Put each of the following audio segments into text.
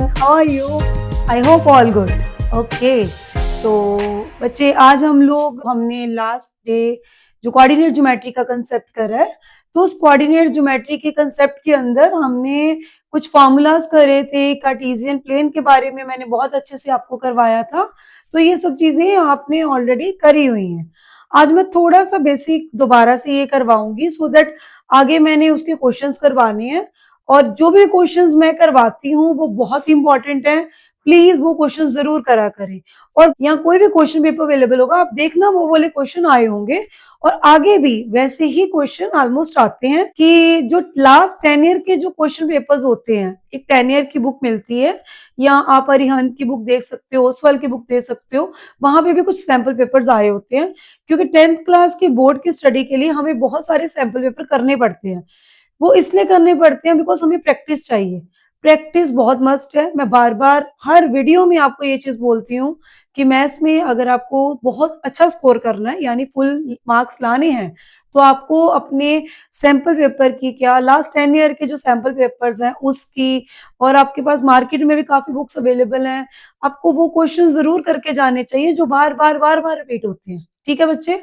everyone, how are you? I hope all good. Okay, तो बच्चे आज हमने लास्ट डे जो कोऑर्डिनेट ज्योमेट्री का कंसेप्ट करा है, तो उस कोऑर्डिनेट ज्योमेट्री के कंसेप्ट के अंदर हमने कुछ फॉर्मूलाज करे थे, कार्टेशियन प्लेन के बारे में मैंने बहुत अच्छे से आपको करवाया था, तो ये सब चीजें आपने ऑलरेडी करी हुई हैं। आज मैं थोड़ा सा बेसिक दोबारा से ये करवाऊंगी सो दैट आगे मैंने उसके क्वेश्चंस करवाने हैं, और जो भी क्वेश्चंस मैं करवाती हूँ वो बहुत इंपॉर्टेंट है, प्लीज वो क्वेश्चन जरूर करा करें। और यहाँ कोई भी क्वेश्चन पेपर अवेलेबल होगा, आप देखना वो वाले क्वेश्चन आए होंगे, और आगे भी वैसे ही क्वेश्चन ऑलमोस्ट आते हैं कि जो लास्ट 10 ईयर के जो क्वेश्चन पेपर्स होते हैं, एक 10 ईयर की बुक मिलती है, या आप अरिहंत की बुक देख सकते हो, ओसवाल की बुक देख सकते हो, वहां पे भी कुछ सैंपल पेपर्स आए होते हैं, क्योंकि 10th क्लास की बोर्ड की स्टडी के लिए हमें बहुत सारे सैंपल पेपर करने पड़ते हैं। वो इसलिए करने पड़ते हैं बिकॉज हमें प्रैक्टिस चाहिए, प्रैक्टिस बहुत मस्ट है। मैं बार बार हर वीडियो में आपको ये चीज बोलती हूँ कि मैथ्स में अगर आपको बहुत अच्छा स्कोर करना है, यानी फुल मार्क्स लाने हैं, तो आपको अपने सैंपल पेपर की, क्या लास्ट 10 ईयर के जो सैंपल पेपर्स हैं उसकी, और आपके पास मार्केट में भी काफी बुक्स अवेलेबल हैं, आपको वो क्वेश्चन जरूर करके जाने चाहिए जो बार बार बार बार रिपीट होते हैं। ठीक है बच्चे,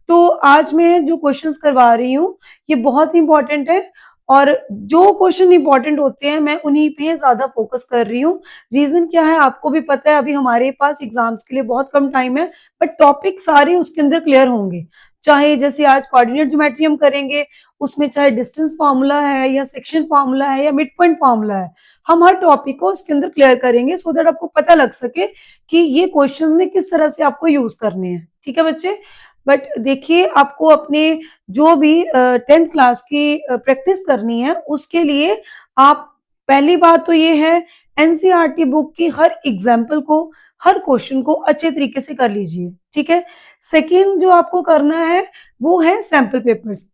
तो आज मैं जो क्वेश्चंस करवा रही हूँ ये बहुत इंपॉर्टेंट है, और जो क्वेश्चन इंपॉर्टेंट होते हैं मैं उन्हीं पे ज्यादा फोकस कर रही हूँ। रीजन क्या है आपको भी पता है, अभी हमारे पास एग्जाम्स के लिए बहुत कम टाइम है, बट टॉपिक सारे उसके अंदर क्लियर होंगे। चाहे जैसे आज कोऑर्डिनेट ज्योमेट्री हम करेंगे, उसमें चाहे डिस्टेंस फार्मूला है या सेक्शन फार्मूला है या मिड पॉइंट फार्मूला है, हम हर टॉपिक को उसके अंदर क्लियर करेंगे सो दैट आपको पता लग सके कि ये क्वेश्चन में किस तरह से आपको यूज करने हैं। ठीक है बच्चे, बट देखिए आपको अपने जो भी 10th क्लास की प्रैक्टिस करनी है, उसके लिए आप, पहली बात तो ये है, एनसीईआरटी बुक की हर एग्जाम्पल को, हर क्वेश्चन को अच्छे तरीके से कर लीजिए। ठीक है, सेकंड जो आपको करना है वो है सैंपल पेपर्स।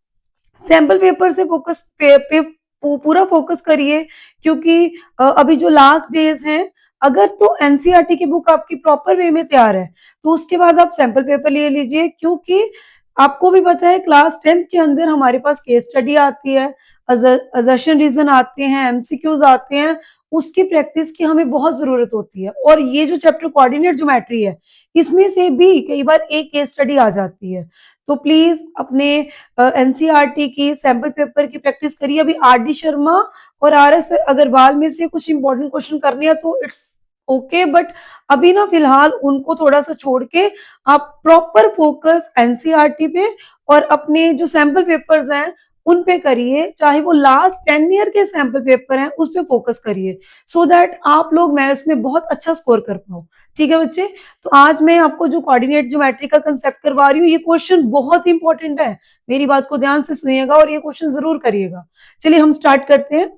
सैंपल पेपर से फोकस पूरा फोकस करिए, क्योंकि अभी जो लास्ट डेज हैं, अगर तो एनसीईआरटी की बुक आपकी प्रॉपर वे में तैयार है तो उसके बाद आप सैंपल पेपर ले लीजिए, क्योंकि आपको भी पता है क्लास 10th के अंदर हमारे पास केस स्टडी आती है, असर्शन रीजन आते हैं, एमसीक्यूज आते हैं, उसकी प्रैक्टिस की हमें बहुत जरूरत होती है। और ये जो चैप्टर कोऑर्डिनेट ज्योमेट्री है, इसमें से भी कई बार एक केस स्टडी आ जाती है, तो प्लीज अपने एनसीईआरटी की सैंपल पेपर की प्रैक्टिस करिए। अभी आर डी शर्मा और आर एस अग्रवाल में से कुछ इंपॉर्टेंट क्वेश्चन करने हैं तो इट्स ओके, बट अभी ना फिलहाल उनको थोड़ा सा छोड़ के आप प्रॉपर फोकस एनसीईआरटी पे और अपने जो सैंपल पेपर्स हैं उन पे करिए, चाहे वो लास्ट 10 ईयर के सैंपल पेपर हैं उस पे फोकस करिए, सो दैट आप लोग मैथ्स में बहुत अच्छा स्कोर कर पाओ। ठीक है बच्चे, तो आज मैं आपको जो कोऑर्डिनेट ज्योमेट्री का कंसेप्ट करवा रही हूँ, ये क्वेश्चन बहुत इंपॉर्टेंट है, मेरी बात को ध्यान से सुनिएगा और ये क्वेश्चन जरूर करिएगा। चलिए हम स्टार्ट करते हैं।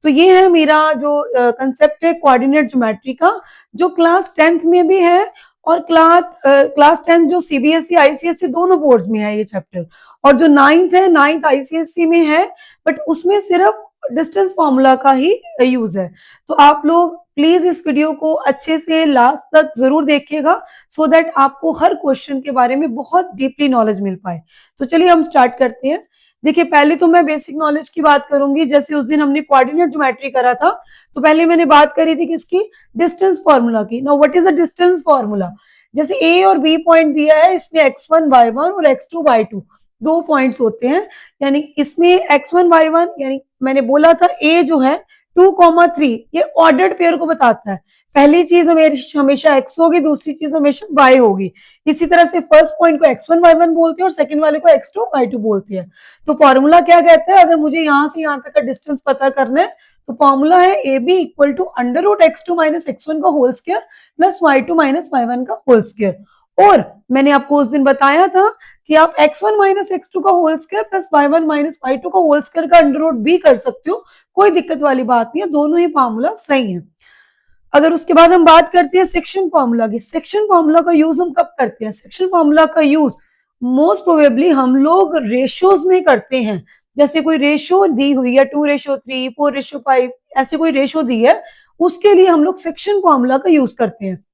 तो ये है मेरा जो कंसेप्ट है कोऑर्डिनेट ज्योमेट्री का, जो क्लास 10th में भी है, और क्लास 10th जो सीबीएसई आईसीएसई दोनों बोर्ड्स में है ये चैप्टर, और जो 9th है, 9th आईसीएसई में है, बट उसमें सिर्फ डिस्टेंस फॉर्मूला का ही यूज है। तो आप लोग प्लीज इस वीडियो को अच्छे से लास्ट तक जरूर देखिएगा, सो दैट आपको हर क्वेश्चन के बारे में बहुत डीपली नॉलेज मिल पाए। तो चलिए हम स्टार्ट करते हैं। देखिए पहले तो मैं बेसिक नॉलेज की बात करूंगी, जैसे उस दिन हमने कोऑर्डिनेट ज्योमेट्री करा था, तो पहले मैंने बात करी थी किसकी, डिस्टेंस फॉर्मूला की। Now what is a distance formula, जैसे ए और बी पॉइंट दिया है, इसमें x1 y1 और x2 y2 दो पॉइंट्स होते हैं, यानी इसमें x1 y1, यानी मैंने बोला था ए जो है 2,3 ये ऑर्डर्ड पेयर को बताता है, पहली चीज हमेशा x होगी, दूसरी चीज हमेशा y होगी। इसी तरह से फर्स्ट पॉइंट को x1 y1 बोलते हैं और सेकंड वाले को x2 y2 बोलते हैं। तो फॉर्मूला क्या कहता है, अगर मुझे यहां से यहां तक का डिस्टेंस पता करना है तो फॉर्मूला है A B equal to under root x2 minus x1 का whole square plus y2 minus y1 का होल स्क्वायर। और मैंने आपको उस दिन बताया था कि आप x1 माइनस x2 का whole square plus y1 minus y2 का होल स्क्वायर का अंडर रूट भी कर सकते हो, कोई दिक्कत वाली बात नहीं है, दोनों ही फॉर्मूला सही है। अगर उसके बाद हम बात करते हैं सेक्शन फॉर्मूला की, सेक्शन फॉर्मूला का यूज हम कब करते हैं, सेक्शन फॉर्मूला का यूज मोस्ट प्रोबेबली हम लोग रेशियोज में करते हैं। जैसे कोई रेशियो दी हुई है 2:3, 4:5, ऐसे कोई रेशियो दी है, उसके लिए हम लोग सेक्शन फॉर्मूला का यूज करते हैं।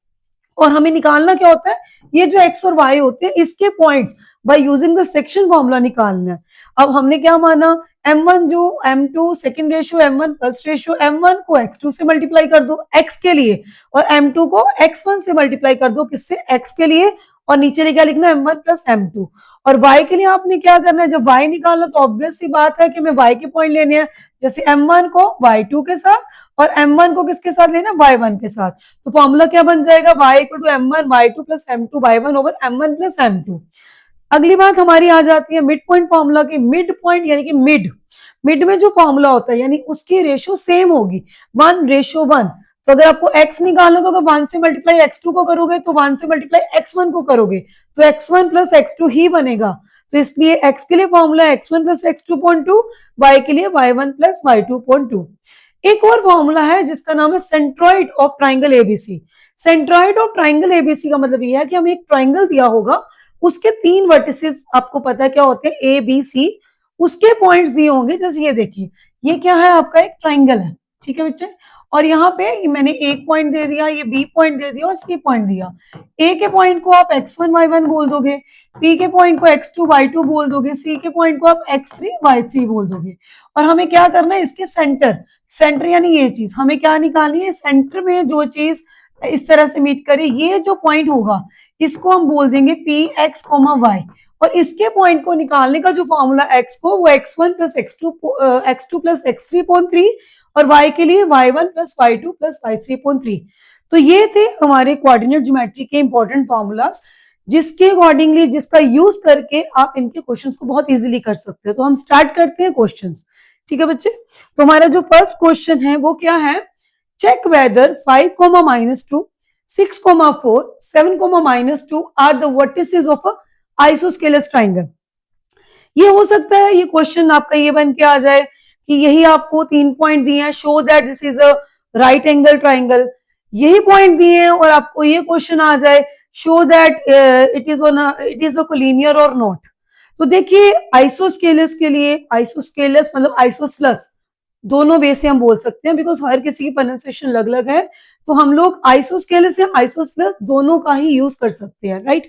और हमें निकालना क्या होता है, ये जो एक्स और वाई होते हैं इसके points bye using the section formula निकालना है। अब हमने क्या माना, m1 जो m2 second ratio m1 first ratio, m1 को x2 से मल्टीप्लाई कर दो x के लिए, और m2 को x1 से मल्टीप्लाई कर दो किससे, x के लिए, और नीचे क्या लिखना है m1 प्लस m2। और y के लिए आपने क्या करना है, जब y निकालना तो ऑब्वियस सी बात है कि मैं y के पॉइंट लेने हैं, जैसे m1 को y2 के साथ और m1 को किसके साथ लेना, y1 के साथ। तो फॉर्मूला क्या बन जाएगा, y equal to m1 y2 plus m2 y1 over m1 plus m2। अगली बात हमारी आ जाती है मिड पॉइंट फॉर्मूला की। मिड पॉइंट यानी कि मिड में जो फॉर्मूला होता है यानी उसकी रेशियो सेम होगी 1:1। तो अगर आपको x निकालना तो अगर 1 से मल्टीप्लाई x2 को करोगे तो 1 से मल्टीप्लाई x1 को करोगे तो x1 प्लस x2 ही बनेगा। तो इसलिए x के लिए formula x1 plus x2.2, y के लिए y1 प्लस y2.2। एक और फॉर्मूला है जिसका नाम है centroid of triangle ABC. Centroid of triangle ABC का मतलब यह है कि हमें एक ट्राइंगल दिया होगा, उसके 3 वर्टिसेस आपको पता है क्या होते हैं, ए बी सी, उसके पॉइंट्स दिए होंगे। जैसे ये देखिए, ये क्या है, आपका एक ट्राइंगल है, ठीक है बच्चे। और यहाँ पे मैंने एक पॉइंट दे दिया, ये बी पॉइंट दे दिया और सी पॉइंट दिया। ए के पॉइंट को आप x1 y1 बोल दोगे, पी के पॉइंट को x2 y2 बोल दोगे, सी के पॉइंट को आप x3 y3 बोल दोगे। और हमें क्या करना है, इसके सेंटर यानी ये चीज हमें क्या निकालनी है, सेंटर में जो चीज इस तरह से मीट करे, ये जो पॉइंट होगा इसको हम बोल देंगे पी एक्स कोमा वाई। और इसके पॉइंट को निकालने का जो फॉर्मूला x को वो x1 plus x2 plus x3.3 और y के लिए y1 plus y2 plus y3.3। तो ये थे हमारे कोऑर्डिनेट ज्योमेट्री के इंपॉर्टेंट फॉर्मूलाज, जिसके अकॉर्डिंगली जिसका यूज करके आप इनके क्वेश्चंस को बहुत इजीली कर सकते हो। तो हम स्टार्ट करते हैं क्वेश्चंस, ठीक है बच्चे। तो हमारा जो फर्स्ट क्वेश्चन है वो क्या है, check whether 5, -2, 6, 4, 7, -2 are the vertices of a isosceles triangle. ये हो सकता है ये क्वेश्चन आपका ये बन के आ जाए कि यही आपको 3 पॉइंट दिए हैं, show that this is a right angle triangle, यही पॉइंट दिए हैं और आपको ये क्वेश्चन आ जाए show that it is a collinear और नॉट। तो देखिए आइसोस्केलस के लिए, आइसोस्केलस मतलब आइसोस्लस, दोनों वे से हम बोल सकते हैं बिकॉज हर किसी की प्रोनाउंसिएशन अलग अलग है। तो हम लोग आइसोस्केलस या आइसोस्लस दोनों का ही यूज कर सकते हैं, राइट।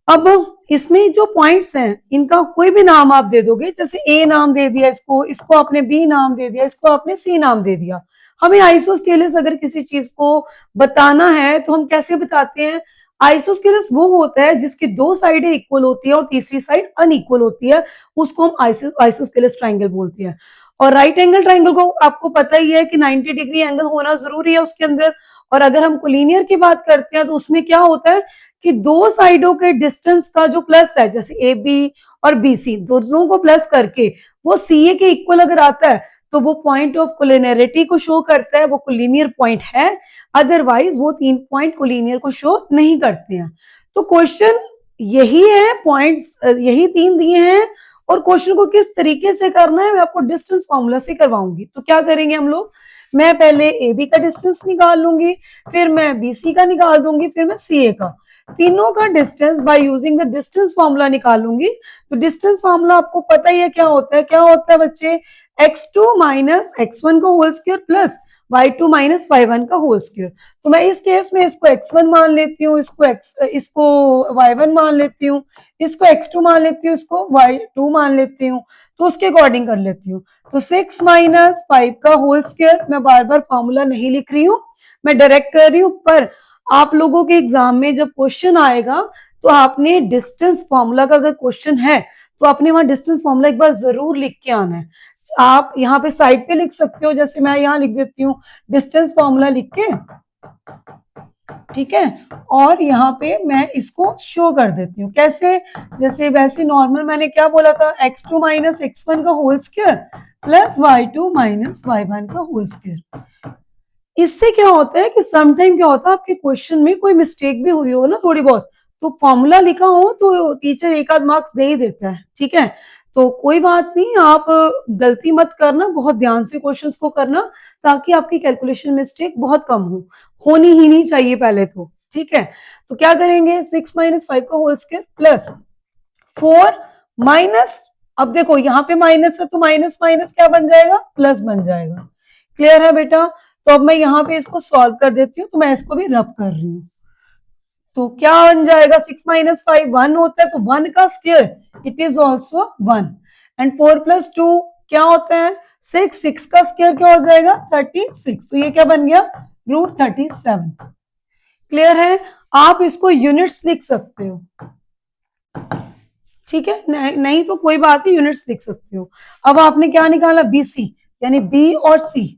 अब इसमें जो पॉइंट्स हैं इनका कोई भी नाम आप दे दोगे, जैसे ए नाम दे दिया इसको, इसको आपने बी नाम दे दिया, इसको आपने सी नाम दे दिया। हमें आइसोस्केलस अगर किसी चीज को बताना है तो हम कैसे बताते हैं, आइसोस्केलस वो होता है जिसकी 2 साइडें इक्वल होती है और तीसरी साइड अनइक्वल होती है, उसको हम आइसोस्केलस ट्राइंगल बोलते हैं। और राइट एंगल ट्राइंगल को आपको पता ही है कि 90 डिग्री एंगल होना जरूरी है उसके अंदर। और अगर हम कोलिनियर की बात करते हैं तो उसमें क्या होता है कि 2 साइडों के डिस्टेंस का जो प्लस है, जैसे ए बी और बी सी दोनों को प्लस करके वो सी ए के इक्वल अगर आता है तो वो पॉइंट ऑफ कोलिनियरिटी को शो करता है, वो कोलिनियर पॉइंट है। अदरवाइज वो 3 पॉइंट कोलिनियर को शो नहीं करते हैं। तो क्वेश्चन यही है, पॉइंट्स यही 3 दिए हैं और क्वेश्चन को किस तरीके से करना है मैं आपको डिस्टेंस फॉर्मूला से करवाऊंगी। तो क्या करेंगे हम लोग, मैं पहले ए बी का डिस्टेंस निकाल लूंगी, फिर मैं बी सी का निकाल दूंगी, फिर मैं सी ए का, तीनों का distance by using the distance formula निकालूंगी। तो डिस्टेंस फॉर्मूला आपको पता ही है क्या होता है बच्चे, x2 माइनस x1 का whole square plus y2 minus y1 का होल स्क्वायर। तो मैं इस केस में इसको x1 मान लेती हूँ, इसको y1 मान लेती हूँ, इसको x2 मान लेती हूँ, इसको y2 मान लेती हूँ। तो उसके अकॉर्डिंग कर लेती हूँ। तो 6 माइनस 5 का होल स्क्वायर, मैं बार बार फॉर्मूला नहीं लिख रही हूँ, मैं डायरेक्ट कर रही हूँ। पर आप लोगों के एग्जाम में जब क्वेश्चन आएगा तो आपने डिस्टेंस फॉर्मूला का अगर क्वेश्चन है तो आपने वहां डिस्टेंस फॉर्मूला एक बार जरूर लिख के आना है। आप यहाँ पे साइड पे लिख सकते हो, जैसे मैं यहाँ लिख देती हूँ डिस्टेंस फॉर्मूला लिख के, ठीक है। और यहाँ पे मैं इसको शो कर देती हूँ कैसे, जैसे वैसे नॉर्मल मैंने क्या बोला था, x2 माइनस x1 का whole square plus y2 minus y1 का होल स्क्वायर। इससे क्या होता है कि समटाइम क्या होता है आपके क्वेश्चन में कोई मिस्टेक भी हुई हो ना थोड़ी बहुत, तो फॉर्मूला लिखा हो तो टीचर एक आध मार्क्स दे ही देता है, ठीक है। तो कोई बात नहीं, आप गलती मत करना, बहुत ध्यान से क्वेश्चंस को करना ताकि आपकी कैलकुलेशन मिस्टेक बहुत कम हो, होनी ही नहीं चाहिए पहले तो, ठीक है। तो क्या करेंगे, 6 माइनस 5 का होल स्क्वायर प्लस 4 माइनस, अब देखो यहाँ पे माइनस है तो माइनस माइनस क्या बन जाएगा, प्लस बन जाएगा। क्लियर है बेटा। तो अब मैं यहाँ पे इसको सॉल्व कर देती हूँ, तो मैं इसको भी रब कर रही हूँ। तो क्या बन जाएगा, 6 माइनस 5 1 होता है, तो 1 का square it is also 1। And 4 plus 2 क्या होता है 6, 6 का स्क्वायर क्या हो जाएगा 36। तो ये क्या बन गया √37। क्लियर है? आप इसको यूनिट्स लिख सकते हो, ठीक है, नहीं तो कोई बात नहीं, यूनिट्स लिख सकते हो। अब आपने क्या निकाला BC, यानी B और C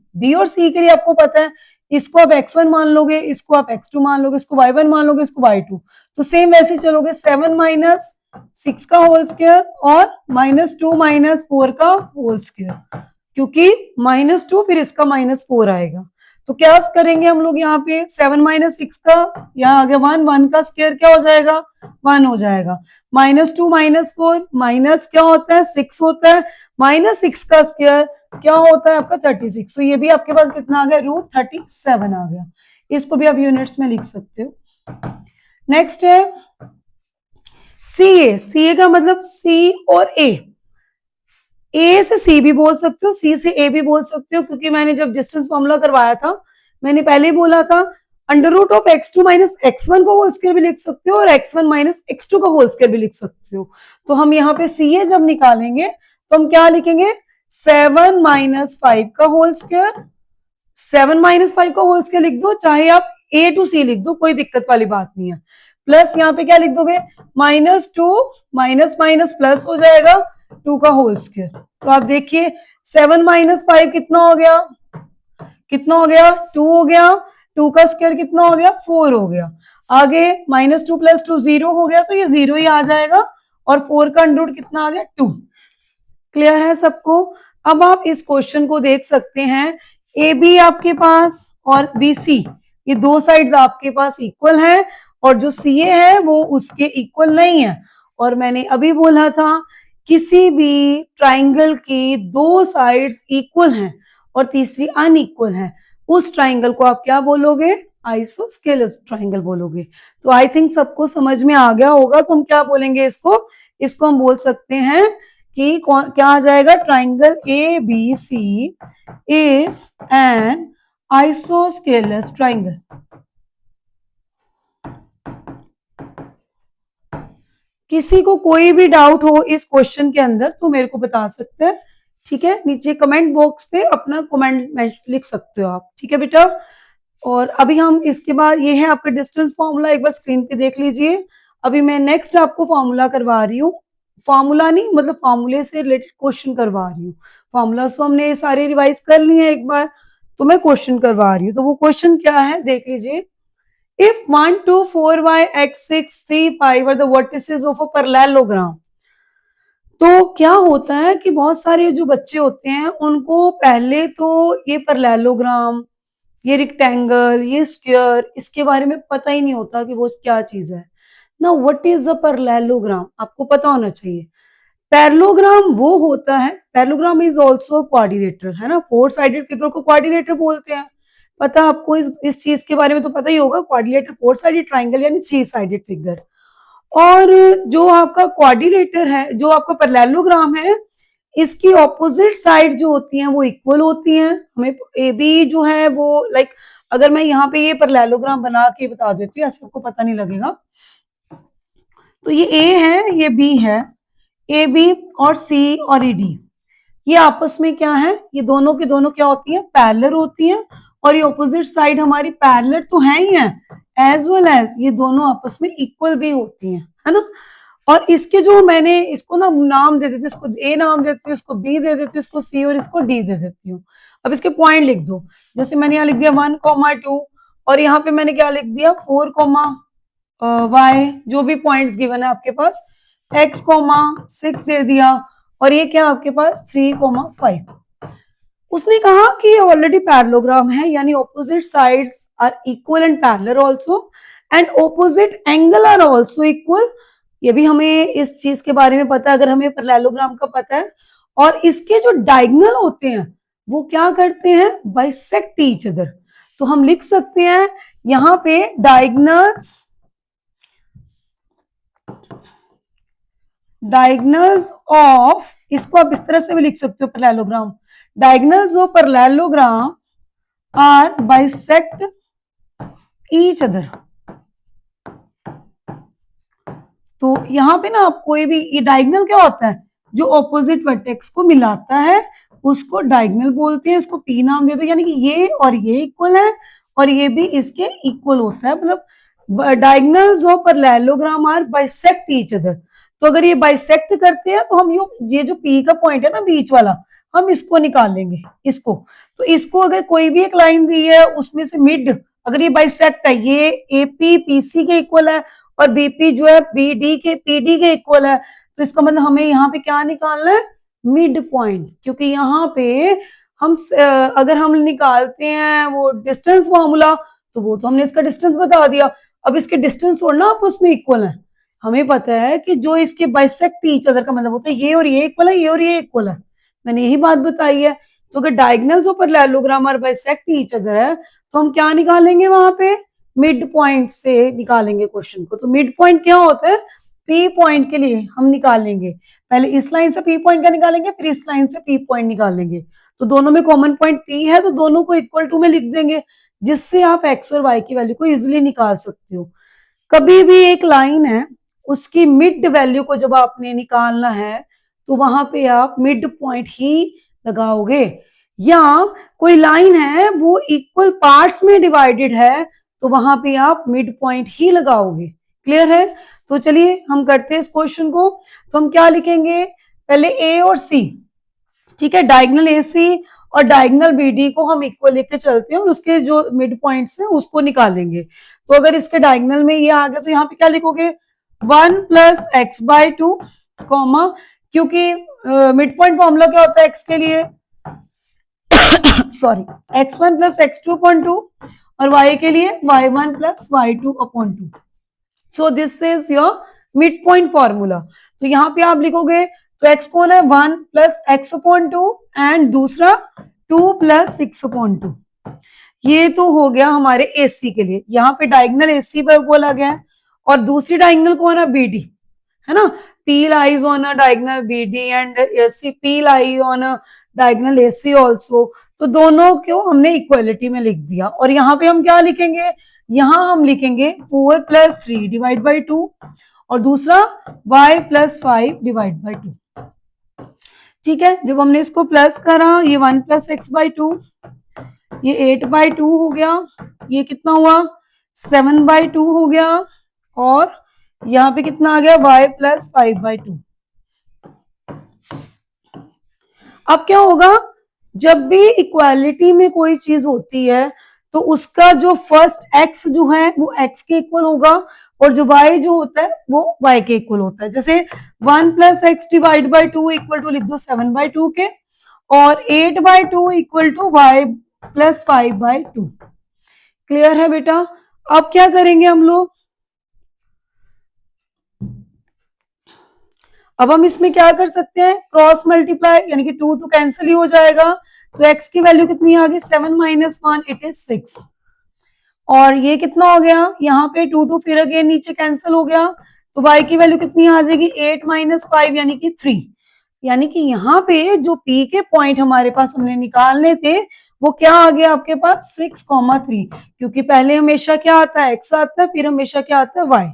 के लिए आपको पता है, इसको आप x1 मान लोगे, इसको आप x2 मान लोगे, इसको y1 मान लोगे, इसको y2, तो सेम वैसे चलोगे 7 माइनस 6 का होल स्क्वायर और -2 माइनस 4 का होल स्क्वायर, क्योंकि -2 फिर इसका -4 आएगा। तो क्या करेंगे हम लोग यहाँ पे 7 माइनस 6 का, यहाँ आ गया 1, 1 का स्क्वायर क्या हो जाएगा 1 हो जाएगा, -2 -4 माइनस क्या होता है 6 होता है, -6 का स्क्वायर क्या होता है आपका 36। तो ये भी आपके पास कितना आ गया √37 आ गया। इसको भी आप यूनिट्स में लिख सकते हो। नेक्स्ट है CA का मतलब C और A से C भी बोल सकते हो, C से A भी बोल सकते हो, क्योंकि मैंने जब डिस्टेंस फॉर्मूला करवाया था मैंने पहले ही बोला था √x2 माइनस x1 का होल स्क्वायर भी लिख सकते हो और x1 माइनस x2 का होल स्क्वायर भी लिख सकते हो। तो हम यहाँ पे CA जब निकालेंगे तो हम क्या लिखेंगे 7 माइनस 5 का होल स्क्वायर, 7 माइनस 5 का होल स्क्वायर लिख दो, चाहे आप A to C लिख दो, कोई दिक्कत वाली बात नहीं है। प्लस यहाँ पे क्या लिख दोगे -2 माइनस माइनस प्लस हो जाएगा 2 का होल स्क्वायर। तो आप देखिए 7 माइनस 5 कितना हो गया 2 हो गया, 2 का स्क्वायर कितना हो गया 4 हो गया, आगे -2 प्लस 2 0 हो गया, तो ये 0 ही आ जाएगा, और 4 का अंडर रूट कितना आ गया 2। क्लियर है सबको? अब आप इस क्वेश्चन को देख सकते हैं, AB आपके पास और BC ये दो साइड्स आपके पास इक्वल है, और जो CA है वो उसके इक्वल नहीं है। और मैंने अभी बोला था किसी भी ट्राइंगल की दो साइड्स इक्वल हैं और तीसरी अनइक्वल है, उस ट्राइंगल को आप क्या बोलोगे आइसोस्केलस ट्राइंगल बोलोगे। तो आई थिंक सबको समझ में आ गया होगा। तो हम क्या बोलेंगे इसको हम बोल सकते हैं कि क्या आ जाएगा triangle ABC is an isosceles triangle. किसी को कोई भी डाउट हो इस क्वेश्चन के अंदर तो मेरे को बता सकते हैं, ठीक है, नीचे कमेंट बॉक्स पे अपना कमेंट लिख सकते हो आप, ठीक है बेटा। और अभी हम इसके बाद ये है आपका डिस्टेंस फॉर्मूला, एक बार स्क्रीन पे देख लीजिए। अभी मैं नेक्स्ट आपको फॉर्मूला करवा रही हूँ, फॉर्मूला नहीं मतलब फॉर्मूले से रिलेटेड क्वेश्चन करवा रही हूँ। फॉर्मूला तो हमने सारे रिवाइज कर लिए एक बार, तो मैं क्वेश्चन करवा रही हूँ। तो वो क्वेश्चन क्या है देख लीजिए। If 1, 2, 4y, x, 6, 3, 5 are the vertices of a parallelogram, तो क्या होता है कि बहुत सारे जो बच्चे होते हैं उनको पहले तो ये पैरेललोग्राम, ये रेक्टेंगल, ये स्क्वायर, इसके बारे में पता ही नहीं होता कि वो क्या चीज है ना। व्हाट इज अ पैरेललोग्राम आपको पता होना चाहिए। पैरेललोग्राम वो होता है, पैरेललोग्राम इज ऑल्सो क्वाड्रिलेटरल, है ना, 4 साइडेड फिगर को क्वाड्रिलेटर बोलते हैं। पता आपको इस चीज के बारे में तो पता ही होगा, क्वाड्रिलेटर 4 साइडेड ट्राइंगल यानी 3 साइडेड फिगर। और जो आपका क्वाड्रिलेटर है, जो आपका पैरेललोग्राम है, इसकी ऑपोजिट साइड जो होती हैं वो इक्वल होती हैं। हमें ए बी जो है वो लाइक अगर मैं यहाँ पे ये पैरेललोग्राम बना के बता देती हूँ, ऐसे आपको पता नहीं लगेगा। तो ये ए है, ये बी है, ए बी और सी और ई डी ये आपस में क्या है, ये दोनों के दोनों क्या होती हैं पैरेलल होती हैं, और ये ऑपोजिट साइड हमारी पैरेलल तो है ही है, एज वेल एज ये दोनों आपस में इक्वल भी होती हैं, है ना। और इसके जो मैंने इसको ना नाम दे देती हूँ, इसको ए नाम देती हूँ, इसको बी दे देती हूँ, इसको सी और इसको डी दे देती हूँ। अब इसके पॉइंट लिख दो, जैसे मैंने यहाँ लिख दिया 1,2 और यहाँ पे मैंने क्या लिख दिया 4,y, जो भी पॉइंट्स गिवन है आपके पास, x,6 दे दिया, और ये क्या आपके पास 3,5। उसने कहा कि ये ऑलरेडी पैरेललोग्राम है, यानी opposite sides are equal and parallel also, and opposite angle are also equal. ये भी हमें इस चीज के बारे में पता है अगर हमें पैरेललोग्राम का पता है। और इसके जो डायगोनल होते हैं वो क्या करते हैं बाइसेक्ट ईच अदर। तो हम लिख सकते हैं यहाँ पे डायगोनल्स ऑफ, इसको आप इस तरह से भी लिख सकते हो parallelogram, diagonals of parallelogram are bisect each other. तो यहाँ पे ना आप कोई भी, ये डायगोनल क्या होता है, जो ऑपोजिट वर्टेक्स को मिलाता है उसको डायगोनल बोलते हैं, इसको पी नाम दे दो, यानी कि ये और ये इक्वल है और ये भी इसके इक्वल होता है, मतलब diagonals of parallelogram are bisect each other. तो अगर ये बाइसेक्ट करते हैं तो हम ये जो पी का पॉइंट है ना बीच वाला, हम इसको निकाल लेंगे, इसको। तो इसको अगर कोई भी एक लाइन दी है उसमें से मिड, अगर ये बाइसेक्ट है, ये एपी पीसी के इक्वल है और बीपी जो है बीडी के पीडी के इक्वल है, तो इसका मतलब हमें यहाँ पे क्या निकालना है, मिड पॉइंट। क्योंकि यहाँ पे हम अगर हम निकालते हैं वो डिस्टेंस फॉर्मूला, तो वो तो हमने इसका डिस्टेंस बता दिया, अब इसके डिस्टेंस थोड़ा आपस में इक्वल है। हमें पता है कि जो इसके बाइसेक्ट ईच अदर का मतलब होता है ये और ये इक्वल है, ये और ये इक्वल है, मैंने यही बात बताई है। तो अगर diagonals of parallelogram are bisect each other है तो हम क्या निकालेंगे वहां पे, मिड पॉइंट से निकालेंगे क्वेश्चन को। तो मिड पॉइंट क्या होता है, पी पॉइंट के लिए हम निकालेंगे, पहले इस लाइन से पी पॉइंट का निकालेंगे, फिर इस लाइन से पी पॉइंट निकालेंगे। तो दोनों में कॉमन पॉइंट पी है, तो दोनों को इक्वल टू में लिख देंगे, जिससे आप एक्स और वाई की वैल्यू को इजिली निकाल सकते हो। कभी भी एक लाइन है उसकी मिड वैल्यू को जब आपने निकालना है तो वहां पे आप मिड पॉइंट ही लगाओगे, या कोई लाइन है वो इक्वल पार्ट्स में डिवाइडेड है तो वहां पे आप मिड पॉइंट ही लगाओगे। क्लियर है? तो चलिए हम करते हैं इस क्वेश्चन को। तो हम क्या लिखेंगे, पहले ए और सी, ठीक है, डायगोनल ए सी और डायगोनल बी डी को हम इक्वल लेके चलते हैं और उसके जो मिड पॉइंट्स हैं उसको निकालेंगे। तो अगर इसके डायगोनल में ये आ गया तो यहाँ पे क्या लिखोगे, 1 plus x by two, comma, क्योंकि मिड पॉइंट फॉर्मूला क्या होता है एक्स के लिए, sorry, x1 plus x2 upon 2 और y के लिए y1 plus y2 upon 2। So this is your mid point formula. तो यहाँ पे आप लिखोगे, तो x कौन है, 1 प्लस एक्स अपॉन 2 एंड दूसरा 2 प्लस 6 अपॉन 2। ये तो हो गया हमारे AC के लिए, यहाँ पे डायगोनल AC पर बोला गया है और दूसरी डायगोनल कौन है, BD, है ना, P lies on a diagonal BD and P lie on a diagonal AC also। तो दोनों को हमने इक्वलिटी में लिख दिया और यहाँ पे हम क्या लिखेंगे, यहाँ हम लिखेंगे 4 प्लस 3 डिवाइड बाई 2 और दूसरा y प्लस 5 डिवाइड बाई 2। ठीक है, जब हमने इसको प्लस करा, ये 1 प्लस एक्स बाई 2, ये 8 बाई 2 हो गया, ये कितना हुआ 7 बाई 2 हो गया और यहाँ पे कितना आ गया y प्लस 5 बाई 2। अब क्या होगा, जब भी इक्वालिटी में कोई चीज होती है तो उसका जो फर्स्ट x जो है वो x के इक्वल होगा और जो y जो होता है वो y के इक्वल होता है। जैसे 1 plus x divide by 2 equal to लिख दो 7 बाई 2 के, और 8 by 2 equal to y plus 5 by 2। Clear है बेटा? अब क्या करेंगे हम लोग, अब हम इसमें क्या कर सकते हैं, क्रॉस मल्टीप्लाई, यानी कि 2 कैंसिल ही हो जाएगा। तो x की वैल्यू कितनी आ गई, 7 माइनस 1 इट इज 6, और ये कितना हो गया, यहाँ पे 2 फिर अगेन नीचे कैंसिल हो गया, तो y की वैल्यू कितनी आ जाएगी 8 माइनस 5 यानी कि 3। यानी कि यहाँ पे जो p के पॉइंट हमारे पास हमने निकालने थे वो क्या आ गया आपके पास 6,3, क्योंकि पहले हमेशा क्या आता है x आता है, फिर हमेशा क्या आता है y।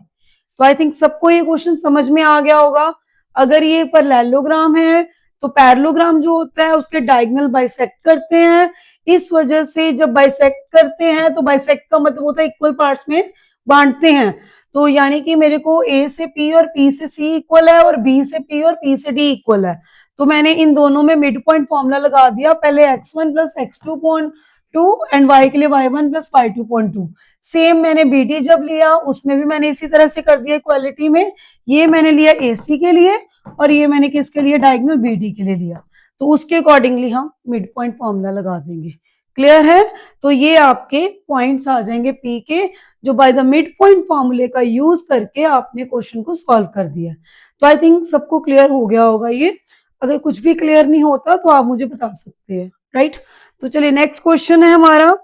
तो आई थिंक सबको ये क्वेश्चन समझ में आ गया होगा। अगर ये पैरेललोग्राम है तो पैरेललोग्राम जो होता है उसके डायगोनल बाइसेक्ट करते हैं, इस वजह से जब बाइसेक्ट करते हैं तो बाइसेक्ट का मतलब होता है इक्वल पार्ट्स में बांटते हैं। तो यानी कि मेरे को A से P और P से C इक्वल है और B से P और P से D इक्वल है, तो मैंने इन दोनों में मिड पॉइंट फॉर्मूला लगा दिया, पहले x1 plus x2 point 2 and y के लिए y1 plus y2 point 2। Same मैंने BD जब लिया उसमें भी मैंने इसी तरह से कर दिया इक्वालिटी में, ये मैंने लिया AC के लिए और ये मैंने किसके लिए, डायगोनल BD के लिए लिया, तो उसके अकॉर्डिंगली हम मिड पॉइंट फॉर्मूला लगा देंगे। क्लियर है? तो ये आपके पॉइंट्स आ जाएंगे P के, जो बाय द मिड पॉइंट फॉर्मूले का यूज करके आपने क्वेश्चन को सॉल्व कर दिया। तो आई थिंक सबको क्लियर हो गया होगा ये, अगर कुछ भी क्लियर नहीं होता तो आप मुझे बता सकते हैं, राइट? तो चलिए नेक्स्ट क्वेश्चन है हमारा।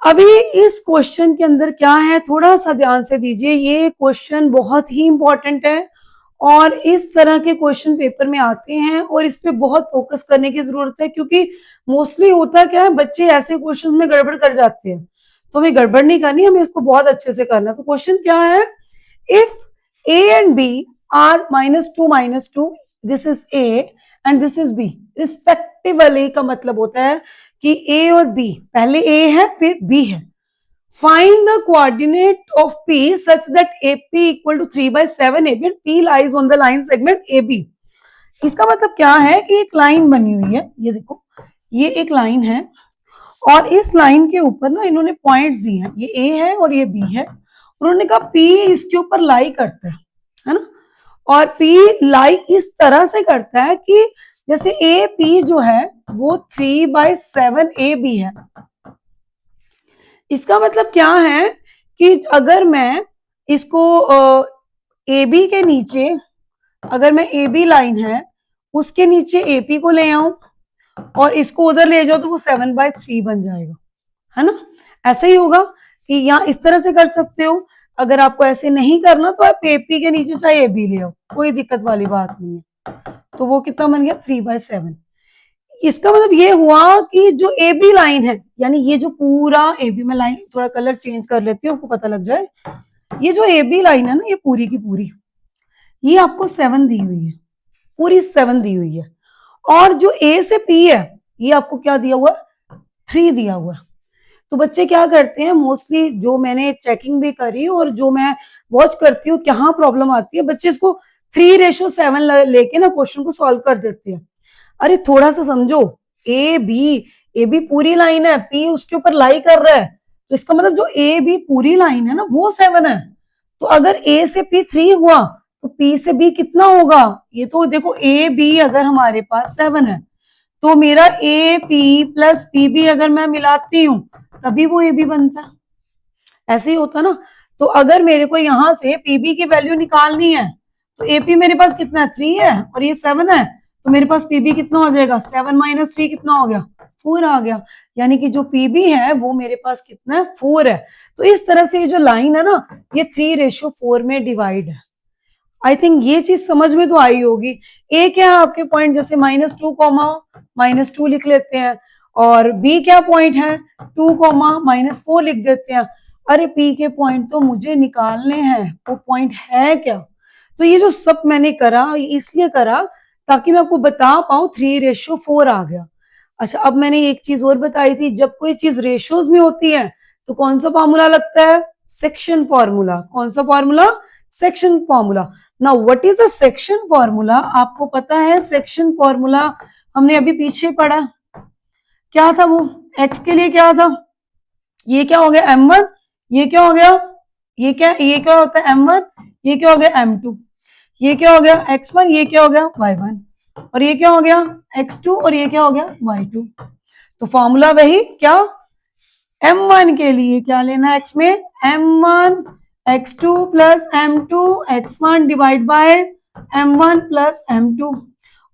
अभी इस क्वेश्चन के अंदर क्या है, थोड़ा सा ध्यान से दीजिए, ये क्वेश्चन बहुत ही इंपॉर्टेंट है और इस तरह के क्वेश्चन पेपर में आते हैं और इस पे बहुत फोकस करने की जरूरत है, क्योंकि मोस्टली होता क्या है, बच्चे ऐसे क्वेश्चंस में गड़बड़ कर जाते हैं, तो हमें गड़बड़ नहीं करनी, हमें इसको बहुत अच्छे से करना। तो क्वेश्चन क्या है, If A and B are -2, this is A and this is B respectively, का मतलब होता है कि A और B, पहले A है फिर B है. Find the coordinate of P such that AP equal to 3/7 AB and P lies on the line segment AB. इसका मतलब क्या है कि एक लाइन बनी हुई है, ये देखो, ये एक लाइन है और इस लाइन के ऊपर ना इन्होंने पॉइंट्स दिए हैं, ये A है और ये B है. उन्होंने कहा P इसके ऊपर लाई करता है ना, और P लाई इस तरह से करता है कि जैसे AP जो है वो 3/7 AB है. इसका मतलब क्या है कि अगर मैं इसको AB के नीचे, अगर मैं AB लाइन है उसके नीचे AP को ले आऊं और इसको उधर ले जाओ तो वो 7/3 बन जाएगा, है ना. ऐसा ही होगा कि यहाँ इस तरह से कर सकते हो. अगर आपको ऐसे नहीं करना तो आप AP के नीचे चाहे AB ले आओ, कोई दिक्कत वाली बात नहीं है. तो वो कितना बन गया 3/7. इसका मतलब ये हुआ कि जो AB लाइन है, यानी ये जो पूरा AB में लाइन, थोड़ा कलर चेंज कर लेती हूँ आपको पता लग जाए. ये जो AB लाइन है ना, ये पूरी की पूरी, ये आपको 7 दी हुई है, पूरी 7 दी हुई है. और जो A से P है ये आपको क्या दिया हुआ, 3 दिया हुआ. तो बच्चे क्या करते हैं मोस्टली, जो मैंने चेकिंग भी करी और जो मैं वॉच करती हूँ कहाँ प्रॉब्लम आती है, बच्चे इसको 3:7 लेके ना क्वेश्चन को सॉल्व कर देते हैं. अरे थोड़ा सा समझो, ए बी पूरी लाइन है, P उसके ऊपर लाई कर रहा है, तो इसका मतलब जो AB पूरी लाइन है ना वो 7 है. तो अगर A से P 3 हुआ तो P से B कितना होगा, ये तो देखो AB अगर हमारे पास 7 है तो मेरा AP प्लस PB अगर मैं मिलाती हूँ तभी वो AB बनता है. ऐसे ही होता ना. तो अगर मेरे को यहां से PB की वैल्यू निकालनी है तो AP मेरे पास कितना है, 3 है और ये 7 है, तो मेरे पास PB कितना हो जाएगा, 7 - 3 कितना हो गया, 4 आ गया. यानी कि जो PB है वो मेरे पास कितना है, 4 है. तो इस तरह से ये जो लाइन है ना ये 3:4 में डिवाइड है. आई थिंक ये चीज समझ में तो आई होगी. ए क्या है आपके पॉइंट, जैसे -2, लिख लेते हैं, और बी क्या पॉइंट है 2, -4 लिख देते हैं. अरे पी के पॉइंट तो मुझे निकालने हैं, वो पॉइंट है क्या. तो ये जो सब मैंने करा इसलिए करा ताकि मैं आपको बता पाऊं 3:4 आ गया. अच्छा, अब मैंने एक चीज और बताई थी, जब कोई चीज रेशियोज में होती है तो कौन सा फॉर्मूला लगता है, सेक्शन फॉर्मूला. कौन सा formula, section formula. Now what is a section formula, आपको पता है सेक्शन फॉर्मूला हमने अभी पीछे पढ़ा. क्या था वो, x के लिए क्या था, ये क्या हो गया m1, ये क्या हो गया, ये क्या होता है m1, ये क्या हो गया m2, ये क्या हो गया x1, ये क्या हो गया y1, और ये क्या हो गया x2 और ये क्या हो गया y2. तो फॉर्मूला वही क्या, m1 के लिए क्या लेना है x में, m1 x2 plus m2 x1 divide by m1 plus m2,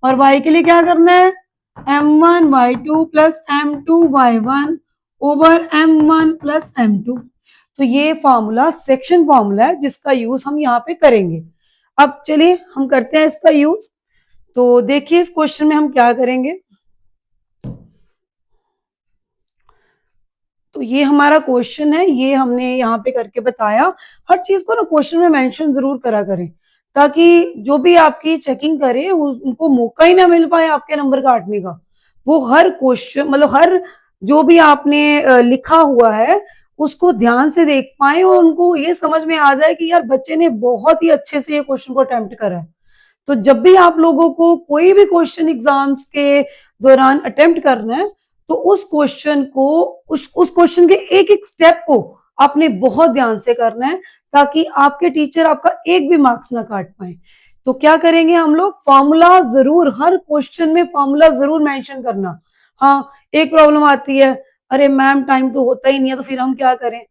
और y के लिए क्या करना है m1 y2 plus m2 y1 over m1 plus m2. तो ये फॉर्मूला सेक्शन फॉर्मूला है जिसका यूज हम यहाँ पे करेंगे. अब चलिए हम करते हैं इसका यूज. तो देखिए इस क्वेश्चन में हम क्या करेंगे. तो ये हमारा क्वेश्चन है, ये हमने यहाँ पे करके बताया. हर चीज को ना क्वेश्चन में मेंशन जरूर करा करें ताकि जो भी आपकी चेकिंग करे उनको मौका ही ना मिल पाए आपके नंबर काटने का. वो हर क्वेश्चन मतलब हर जो भी आपने लिखा हुआ है उसको ध्यान से देख पाए और उनको ये समझ में आ जाए कि यार बच्चे ने बहुत ही अच्छे से ये क्वेश्चन को अटेम्प्ट करा है. तो जब भी आप लोगों को कोई भी क्वेश्चन एग्जाम्स के दौरान अटेम्प्ट करना है तो उस क्वेश्चन को उस क्वेश्चन के एक एक स्टेप को आपने बहुत ध्यान से करना है ताकि आपके टीचर आपका एक भी मार्क्स ना काट पाए. तो क्या करेंगे हम लोग, फॉर्मूला जरूर हर क्वेश्चन में फॉर्मूला जरूर मेंशन करना. हाँ, एक प्रॉब्लम आती है, अरे मैम टाइम तो होता ही नहीं है, तो फिर हम क्या करें,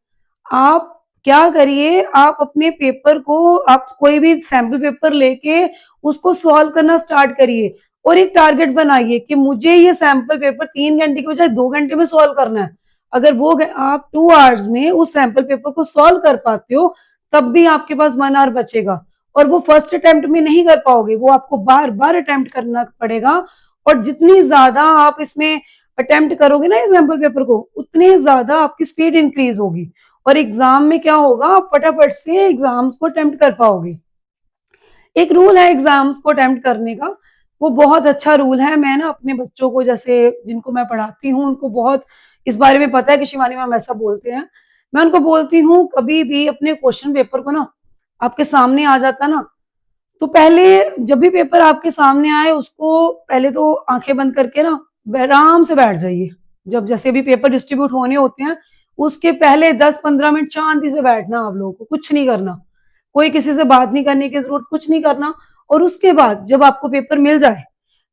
आप क्या करिए, आप अपने पेपर को, आप कोई भी सैंपल पेपर लेके उसको सॉल्व करना स्टार्ट करिए और एक टारगेट बनाइए कि मुझे ये सैंपल पेपर 3 घंटे के बजाय 2 घंटे में सॉल्व करना है. अगर वो आप 2 आवर्स में उस सैंपल पेपर को सॉल्व कर पाते हो तब भी आपके पास 1 आवर बचेगा. और वो फर्स्ट अटेम्प्ट में नहीं कर पाओगे, वो आपको बार बार अटेम्प्ट करना पड़ेगा. और जितनी ज्यादा आप इसमें अटेम्प्ट करोगे ना इस सैंपल पेपर को, उतने ज्यादा आपकी स्पीड इंक्रीज होगी और एग्जाम में क्या होगा, आप फटाफट से एग्जाम्स को अटेम्प्ट कर पाओगे। एक रूल है एग्जाम्स को अटेम्प्ट करने का, वो बहुत अच्छा रूल है। मैं ना अपने बच्चों को, जैसे जिनको मैं पढ़ाती हूँ, उनको बहुत इस बारे में पता है कि शिवानी मैम ऐसा बोलते हैं। मैं उनको बोलती हूँ कभी भी अपने क्वेश्चन पेपर को ना आपके सामने आ जाता ना, तो पहले जब भी पेपर आपके सामने आए उसको पहले तो आंखें बंद करके ना आराम से बैठ जाइए। जब जैसे भी पेपर डिस्ट्रीब्यूट होने होते हैं उसके पहले 10-15 मिनट शांति से बैठना, आप लोगों को कुछ नहीं करना, कोई किसी से बात नहीं करने की जरूरत, कुछ नहीं करना। और उसके बाद जब आपको पेपर मिल जाए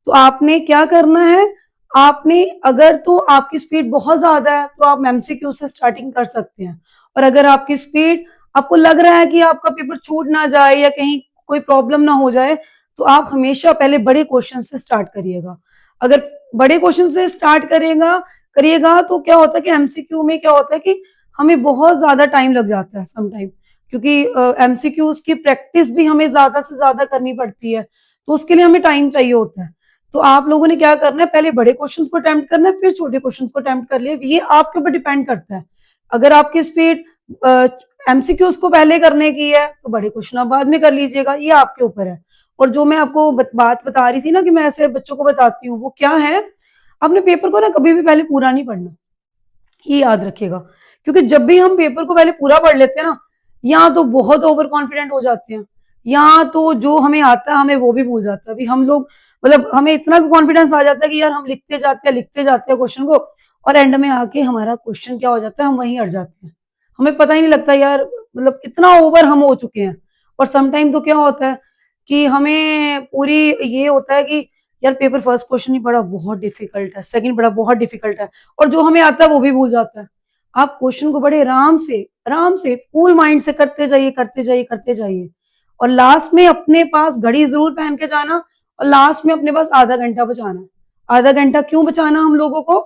तो आपने क्या करना है, आपने अगर तो आपकी स्पीड बहुत ज्यादा है तो आप एमसीक्यू से स्टार्टिंग कर सकते हैं। और अगर आपकी स्पीड, आपको लग रहा है कि आपका पेपर छूट ना जाए या कहीं कोई प्रॉब्लम ना हो जाए, तो आप हमेशा पहले बड़े क्वेश्चन से स्टार्ट करिएगा। अगर बड़े क्वेश्चन से स्टार्ट करिएगा करिएगा तो क्या होता है कि एमसीक्यू में क्या होता है कि हमें बहुत ज्यादा टाइम लग जाता है समटाइम, क्योंकि एमसीक्यूज की प्रैक्टिस भी हमें ज्यादा से ज्यादा करनी पड़ती है, तो उसके लिए हमें टाइम चाहिए होता है। तो आप लोगों ने क्या करना है, पहले बड़े क्वेश्चंस को अटेम्प्ट करना है, फिर छोटे क्वेश्चंस को अटेम्प्ट कर लिए, ये आपके ऊपर डिपेंड करता है। अगर आपकी स्पीड एमसीक्यूज को पहले करने की है तो बड़े क्वेश्चन आप बाद में कर लीजिएगा, ये आपके ऊपर है। और जो मैं आपको बात बता रही थी ना कि मैं ऐसे बच्चों को बताती हूँ, वो क्या है, अपने पेपर को ना कभी भी पहले पूरा नहीं पढ़ना, ये याद रखिएगा। क्योंकि जब भी हम पेपर को पहले पूरा पढ़ लेते हैं ना, या तो बहुत ओवर कॉन्फिडेंट हो जाते हैं, या तो जो हमें आता है हमें वो भी भूल जाता है। अभी हम लोग मतलब हमें इतना कॉन्फिडेंस आ जाता है कि यार हम लिखते जाते हैं क्वेश्चन को, और एंड में आके हमारा क्वेश्चन क्या हो जाता है, हम वहीं अड़ जाते हैं, हमें पता ही नहीं लगता यार, मतलब इतना ओवर हम हो चुके हैं। और समटाइम तो क्या होता है कि हमें पूरी ये होता है कि यार पेपर फर्स्ट क्वेश्चन नहीं पढ़ा, बहुत डिफिकल्ट है, सेकंड पढ़ा, बहुत डिफिकल्ट है, और जो हमें आता है वो भी भूल जाता है। आप क्वेश्चन को बड़े आराम से कूल माइंड से करते जाइए, करते जाइए, करते जाइए। और लास्ट में अपने पास घड़ी जरूर पहन के जाना, और लास्ट में अपने पास आधा घंटा बचाना। आधा घंटा क्यों बचाना हम लोगों को,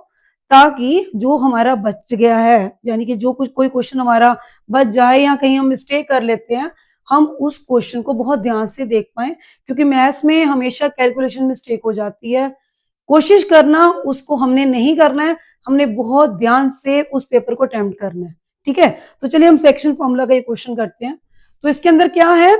ताकि जो हमारा बच गया है, यानी कि जो कुछ कोई क्वेश्चन हमारा बच जाए या कहीं हम मिस्टेक कर लेते हैं, हम उस क्वेश्चन को बहुत ध्यान से देख पाए। क्योंकि मैथ्स में हमेशा कैलकुलेशन मिस्टेक हो जाती है, कोशिश करना उसको हमने नहीं करना है, हमने बहुत ध्यान से उस पेपर को अटेम्प्ट करना है। ठीक है, तो चलिए हम सेक्शन फॉर्मूला का एक क्वेश्चन करते हैं। तो इसके अंदर क्या है,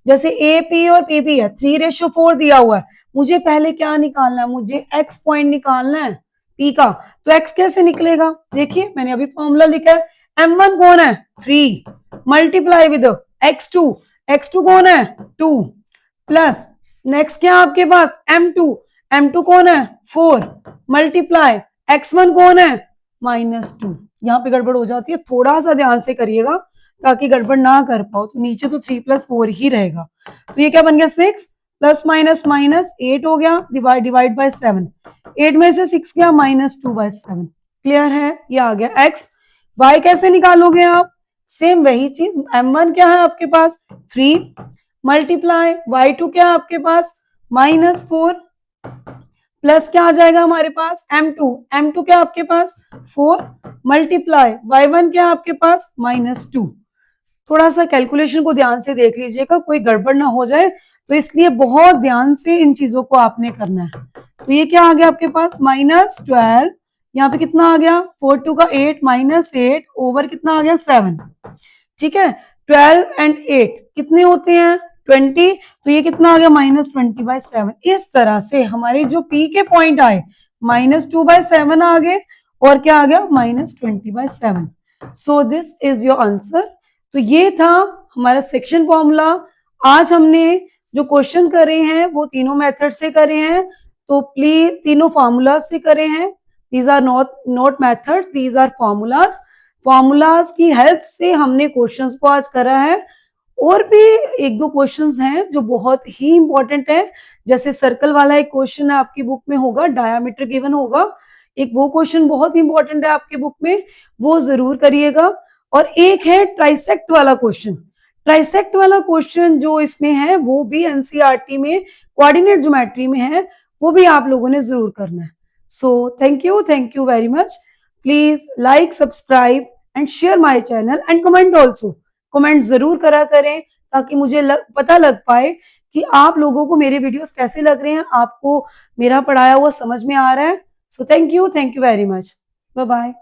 जैसे ए पी और पी पी है, 3:4 दिया हुआ है, मुझे पहले क्या निकालना है, मुझे एक्स पॉइंट निकालना है पी का। तो एक्स कैसे निकलेगा, देखिए मैंने अभी फॉर्मूला लिखा है, M1 कौन है 3 मल्टीप्लाई विद x2, x2 कौन है 2 प्लस नेक्स्ट क्या आपके पास M2, M2 कौन है 4 मल्टीप्लाई x1 कौन है -2। यहाँ पे गड़बड़ हो जाती है, थोड़ा सा ध्यान से करिएगा ताकि गड़बड़ ना कर पाओ। तो नीचे तो 3+4 ही रहेगा, तो ये क्या बन गया 6 प्लस माइनस माइनस 8 हो गया, डिवाइड बाय 7, 8 में से 6 गया -2/7। क्लियर है, ये आ गया x। y कैसे निकालोगे आप, सेम वही चीज, m1 क्या है आपके पास 3 मल्टीप्लाई y2 क्या है आपके पास -4 प्लस क्या आ जाएगा हमारे पास m2, m2 क्या आपके पास 4 मल्टीप्लाई y1 क्या आपके पास -2। थोड़ा सा कैलकुलेशन को ध्यान से देख लीजिएगा, कोई गड़बड़ ना हो जाए, तो इसलिए बहुत ध्यान से इन चीजों को आपने करना है। तो ये क्या आ गया आपके पास -12, यहाँ पे कितना आ गया 4 2 का 8 -8 ओवर कितना आ गया 7। ठीक है, 12 एंड 8 कितने होते हैं 20, तो ये कितना आ गया -20/7। इस तरह से हमारे जो पी के पॉइंट आए -2/7 आ गए, और क्या आ गया -20/7। So this is your answer. तो ये था हमारा सेक्शन फॉर्मूला। आज हमने जो क्वेश्चन करे हैं वो तीनों मेथड से करे हैं, तो प्लीज तीनों फार्मूला से करे हैं। These are not methods, these are formulas. Formulas की हेल्प से हमने क्वेश्चंस को आज करा है। और भी एक दो क्वेश्चंस हैं जो बहुत ही इंपॉर्टेंट है, जैसे सर्कल वाला एक क्वेश्चन है आपकी बुक में होगा, डायामीटर गिवन होगा, एक वो क्वेश्चन बहुत इंपॉर्टेंट है आपके बुक में, वो जरूर करिएगा। और एक है ट्राइसेक्ट वाला क्वेश्चन, ट्राइसेक्ट वाला क्वेश्चन जो इसमें है वो भी एनसीईआरटी में कोऑर्डिनेट ज्योमेट्री में है, वो भी आप लोगों ने जरूर करना है। So thank you very much. Please like, subscribe and share my channel and comment also. Comment जरूर करा करें ताकि मुझे पता लग पाए कि आप लोगों को मेरे वीडियोस कैसे लग रहे हैं, आपको मेरा पढ़ाया हुआ समझ में आ रहा है। So thank you very much. Bye bye.